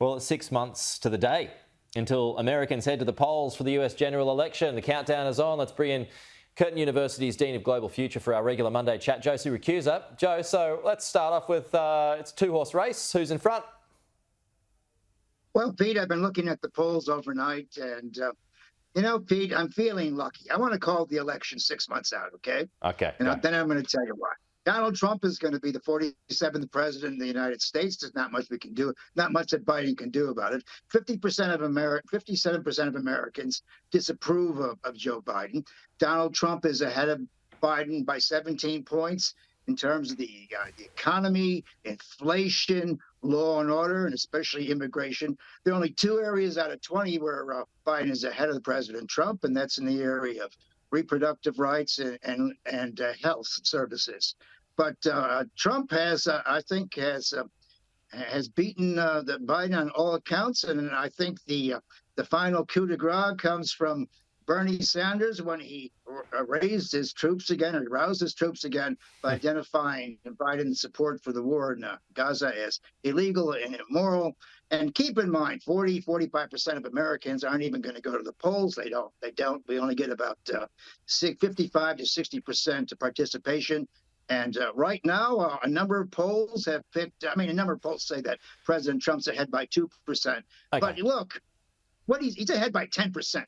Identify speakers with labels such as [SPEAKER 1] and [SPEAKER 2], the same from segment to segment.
[SPEAKER 1] Well, it's 6 months to the day until Americans head to the polls for the US general election. The countdown is on. Let's bring in Curtin University's Dean of Global Future for our regular Monday chat, Joe Siracusa. Joe, so let's start off with it's a two-horse race. Who's in front?
[SPEAKER 2] Well, Pete, I've been looking at the polls overnight, and, Pete, I'm feeling lucky. I want to call the election 6 months out, okay?
[SPEAKER 1] Okay.
[SPEAKER 2] And then I'm going to tell you why. Donald Trump is going to be the 47th president of the United States. There's not much we can do, not much that Biden can do about it. 57% of Americans disapprove of Joe Biden. Donald Trump is ahead of Biden by 17 points in terms of the economy, inflation, law and order, and especially immigration. There are only 2 areas out of 20 where Biden is ahead of President Trump, and that's in the area of reproductive rights and health services. But Trump has beaten the Biden on all accounts, and I think the final coup de grace comes from Bernie Sanders when he raised his troops again, or roused his troops again, by identifying Biden's support for the war in Gaza as illegal and immoral. And keep in mind, 45% of Americans aren't even going to go to the polls. They don't. We only get about 55 to 60% participation. And right now, a number of polls have picked, a number of polls say that President Trump's ahead by 2%. Okay. But look, he's ahead by 10%.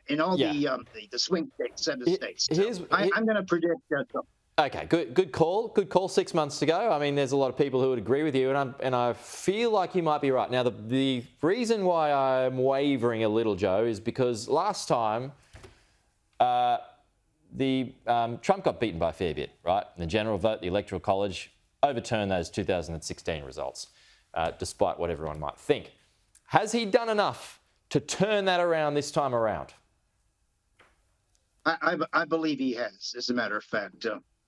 [SPEAKER 2] In all the swing states, 7 states. So I'm going to predict Trump.
[SPEAKER 1] Okay, good call. Good call. 6 months to go. I mean, there's a lot of people who would agree with you, and I feel like you might be right. Now, the reason why I'm wavering a little, Joe, is because last time Trump got beaten by a fair bit, right? In the general vote, the Electoral College overturned those 2016 results, despite what everyone might think. Has he done enough to turn that around this time around?
[SPEAKER 2] I believe he has, as a matter of fact.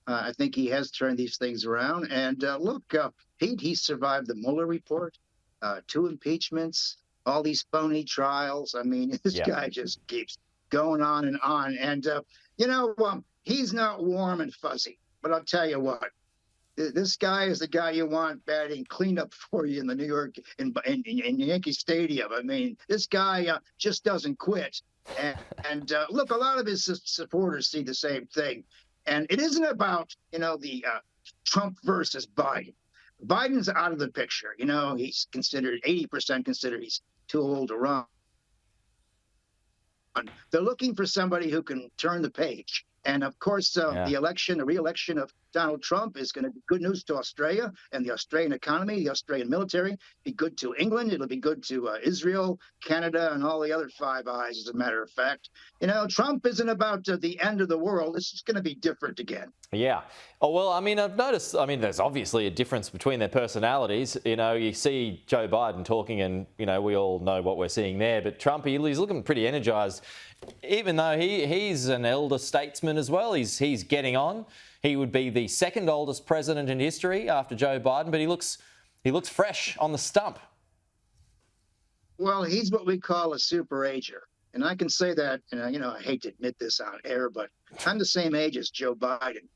[SPEAKER 2] I think he has turned these things around. And look, Pete, he survived the Mueller report, 2 impeachments, all these phony trials. I mean, this guy just keeps going on and on. And, he's not warm and fuzzy. But I'll tell you what, this guy is the guy you want batting cleanup for you in the New York in Yankee Stadium. I mean, this guy just doesn't quit. And look, a lot of his supporters see the same thing. And it isn't about, the Trump versus Biden. Biden's out of the picture. He's considered 80% consider he's too old to run. They're looking for somebody who can turn the page. And of course, the re-election of Donald Trump is going to be good news to Australia and the Australian economy, the Australian military. Be good to England. It'll be good to Israel, Canada, and all the other Five Eyes, as a matter of fact. Trump isn't about the end of the world. It's just going to be different again. Yeah.
[SPEAKER 1] Oh, well, I've noticed, there's obviously a difference between their personalities. You see Joe Biden talking and, we all know what we're seeing there. But Trump, he's looking pretty energised, even though he's an elder statesman as well. He's getting on. He would be the second oldest president in history after Joe Biden, but he looks fresh on the stump.
[SPEAKER 2] Well, he's what we call a super ager. And I can say that, I hate to admit this on air, but I'm the same age as Joe Biden.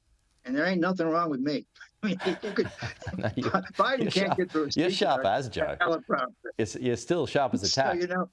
[SPEAKER 2] And there ain't nothing wrong with me. Biden can't get through his
[SPEAKER 1] You're sharp as Joe. You're still sharp as a tack.
[SPEAKER 2] So,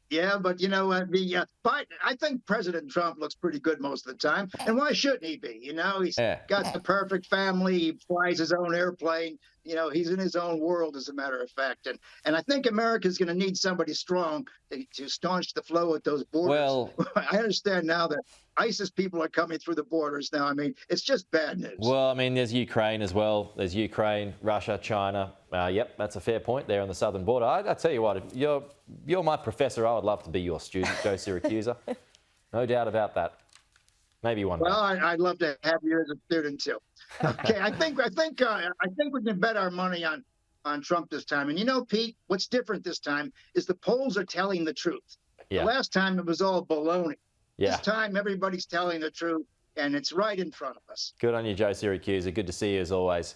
[SPEAKER 2] yeah, but I think President Trump looks pretty good most of the time. And why shouldn't he be? He's got the perfect family. He flies his own airplane. He's in his own world, as a matter of fact. And I think America's going to need somebody strong to staunch the flow at those borders.
[SPEAKER 1] Well,
[SPEAKER 2] I understand now that ISIS people are coming through the borders now. It's just bad news.
[SPEAKER 1] Well, there's Ukraine as well. There's Ukraine, Russia, China. Yep, that's a fair point there on the southern border. I tell you what, if you're my professor, I would love to be your student, Joe Siracusa. No doubt about that. Maybe one day.
[SPEAKER 2] Well, I'd love to have you as a student too. Okay, I think we can bet our money on Trump this time. And Pete, what's different this time is the polls are telling the truth. Yeah. The last time it was all baloney. Yeah. This time everybody's telling the truth, and it's right in front of us.
[SPEAKER 1] Good on you, Joe Siracusa. Good to see you as always.